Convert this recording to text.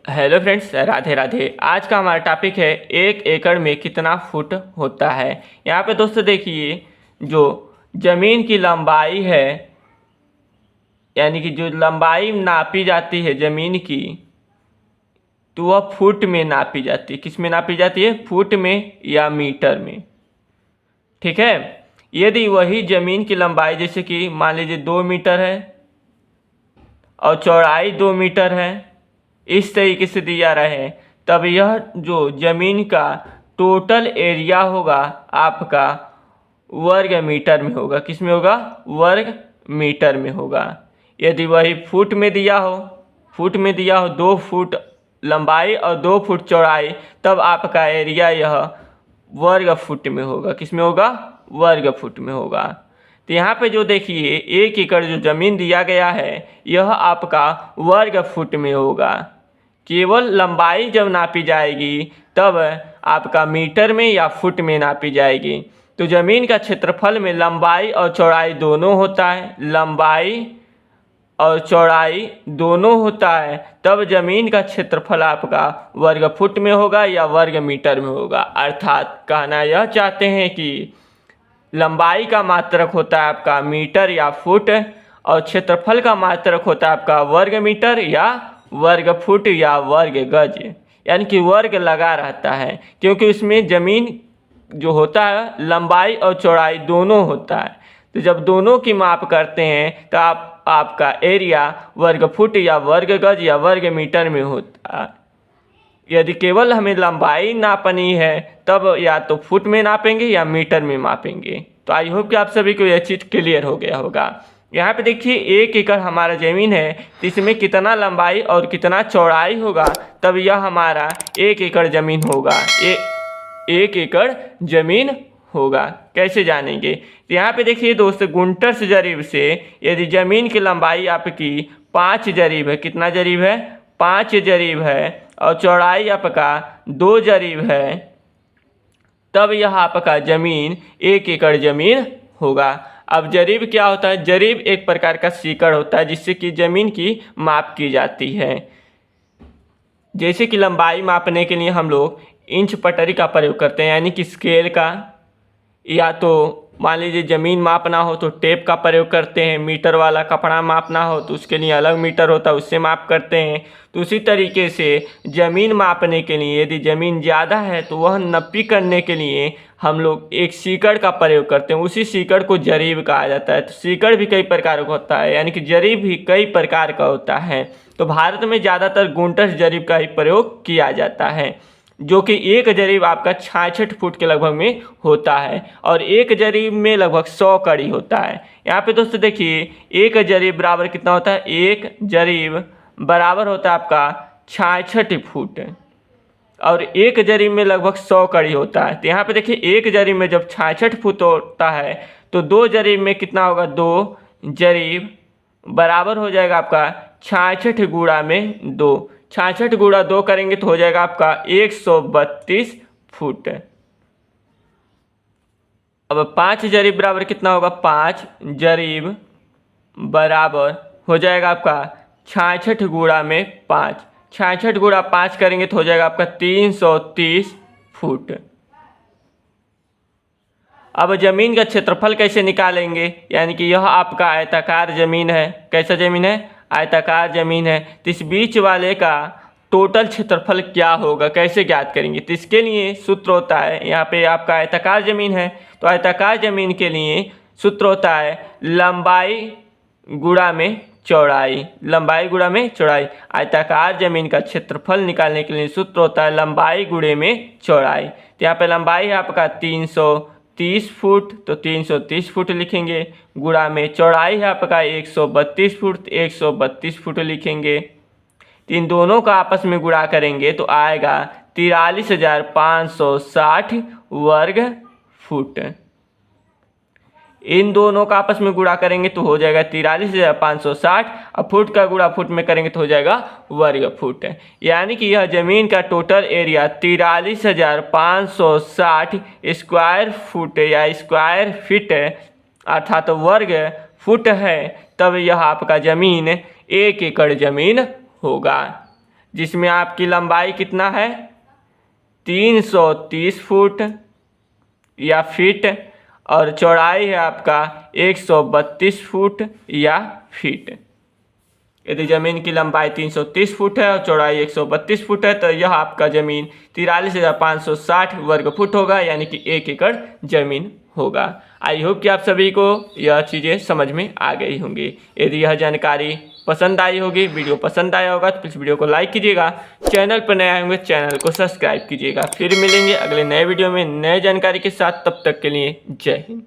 Hello friends, Radhe Radhe. आज का हमारा टॉपिक है 1 एकड़ में कितना फुट होता है। यहाँ पे दोस्तों देखिए, जो ज़मीन की लंबाई है, यानी कि जो लंबाई नापी जाती है ज़मीन की, तो वह फुट में नापी जाती है। किस में नापी जाती है? फुट में या मीटर में। ठीक है। यदि वही ज़मीन की लंबाई जैसे कि मान लीजिए 2 मीटर है और चौड़ाई 2 मीटर है, इस तरीके से दिया रहे, तब यह जो ज़मीन का टोटल एरिया होगा आपका वर्ग मीटर में होगा। किस में होगा? वर्ग मीटर में होगा। यदि वही फुट में दिया हो, 2 फुट लंबाई और 2 फुट चौड़ाई, तब आपका एरिया यह वर्ग फुट में होगा। किस में होगा? वर्ग फुट में होगा। तो यहाँ पे जो देखिए 1 एकड़ जो ज़मीन दिया गया है, यह आपका वर्ग फुट में होगा। केवल लंबाई जब नापी जाएगी तब आपका मीटर में या फुट में नापी जाएगी। तो ज़मीन का क्षेत्रफल में लंबाई और चौड़ाई दोनों होता है, लंबाई और चौड़ाई दोनों होता है, तब ज़मीन का क्षेत्रफल आपका वर्ग फुट में होगा या वर्ग मीटर में होगा। अर्थात कहना यह चाहते हैं कि लंबाई का मात्रक होता है आपका मीटर या फुट, और क्षेत्रफल का मात्रक होता है आपका वर्ग मीटर या वर्ग फुट या वर्ग गज, यानी कि वर्ग लगा रहता है, क्योंकि उसमें ज़मीन जो होता है लंबाई और चौड़ाई दोनों होता है। तो जब दोनों की माप करते हैं तो आपका एरिया वर्ग फुट या वर्ग गज या वर्ग मीटर में होता है। यदि केवल हमें लंबाई नापनी है तब या तो फुट में नापेंगे या मीटर में मापेंगे। तो आई होप कि आप सभी को यह चीज़ क्लियर हो गया होगा। यहाँ पे देखिए 1 एकड़ हमारा ज़मीन है, तो इसमें कितना लंबाई और कितना चौड़ाई होगा, तब यह हमारा 1 एकड़ ज़मीन होगा। 1 एकड़ ज़मीन होगा। कैसे जानेंगे? तो यहाँ पे देखिए दोस्तों, गुंटर्स जरीब से यदि ज़मीन की लंबाई आपकी 5 जरीब है, कितना जरीब है? 5 जरीब है, और चौड़ाई आपका 2 जरीब है, तब यह आपका ज़मीन 1 एकड़ ज़मीन होगा। अब जरीब क्या होता है? जरीब एक प्रकार का सीकड़ होता है जिससे कि ज़मीन की माप की जाती है। जैसे कि लंबाई मापने के लिए हम लोग इंच पटरी का प्रयोग करते हैं, यानी कि स्केल का, या तो मान लीजिए ज़मीन मापना हो तो टेप का प्रयोग करते हैं। मीटर वाला कपड़ा मापना हो तो उसके लिए अलग मीटर होता है, उससे माप करते हैं। तो उसी तरीके से ज़मीन मापने के लिए यदि ज़मीन ज़्यादा है तो वह नप्पी करने के लिए हम लोग एक सीकड़ का प्रयोग करते हैं। उसी सीकड़ को जरीब कहा जाता है। तो सीकड़ भी कई प्रकार का होता है, यानी कि जरीब भी कई प्रकार का होता है। तो भारत में ज़्यादातर गुंटर्स जरीब का ही प्रयोग किया जाता है, जो कि एक जरीब आपका 66 फुट के लगभग में होता है, और एक जरीब में लगभग 100 कड़ी होता है। यहाँ पे दोस्तों देखिए, एक जरीब बराबर कितना होता है? एक जरीब बराबर होता है आपका 66 फुट, और एक जरीब में लगभग 100 कड़ी होता है। तो यहाँ पे देखिए, एक जरीब में जब 66 फुट होता है तो 2 जरीब में कितना होगा? 2 जरीब बराबर हो जाएगा आपका 66 गुणा में 2। 66 गुणा 2 करेंगे तो हो जाएगा आपका 132 फुट। अब 5 जरीब बराबर कितना होगा? 5 जरीब बराबर हो जाएगा आपका 66 गुणा में 5। 66 गुणा 5 करेंगे तो हो जाएगा आपका 330 फुट। अब ज़मीन का क्षेत्रफल कैसे निकालेंगे? यानी कि यह आपका आयताकार ज़मीन है। कैसा ज़मीन है? आयताकार ज़मीन है। तो इस बीच वाले का टोटल क्षेत्रफल क्या होगा, कैसे ज्ञात करेंगे? तो इसके लिए सूत्र होता है, यहाँ पे आपका आयताकार ज़मीन है तो आयताकार ज़मीन के लिए सूत्र होता है लंबाई गुणा में चौड़ाई। लंबाई गुणा में चौड़ाई। आयताकार ज़मीन का क्षेत्रफल निकालने के लिए सूत्र होता है लंबाई गुणे में चौड़ाई। तो यहाँ पे लंबाई है आपका 330 फुट, तो 330 फुट लिखेंगे। गुणा में चौड़ाई है आपका 132 फुट, 132 फुट लिखेंगे। इन दोनों का आपस में गुणा करेंगे तो आएगा 43,560 वर्ग फुट। इन दोनों का आपस में गुणा करेंगे तो हो जाएगा 43,560, और फुट का गुणा फुट में करेंगे तो हो जाएगा वर्ग फुट। यानी कि यह ज़मीन का टोटल एरिया 43,560 स्क्वायर फुट या स्क्वायर फीट अर्थात वर्ग फुट है। तब यह आपका ज़मीन 1 एकड़ ज़मीन होगा। जिसमें आपकी लंबाई कितना है 330 फुट या फीट और चौड़ाई है आपका 132 फुट या फीट। यदि ज़मीन की लंबाई 330 फुट है और चौड़ाई 132 फुट है तो यह आपका ज़मीन 43,560 वर्ग फुट होगा, यानी कि 1 एकड़ ज़मीन होगा। आई होप कि आप सभी को यह चीज़ें समझ में आ गई होंगी। यदि यह जानकारी पसंद आई होगी, वीडियो पसंद आया होगा तो प्लीज़ वीडियो को लाइक कीजिएगा। चैनल पर नए आए होंगे चैनल को सब्सक्राइब कीजिएगा। फिर मिलेंगे अगले नए वीडियो में नए जानकारी के साथ, तब तक के लिए जय हिंद।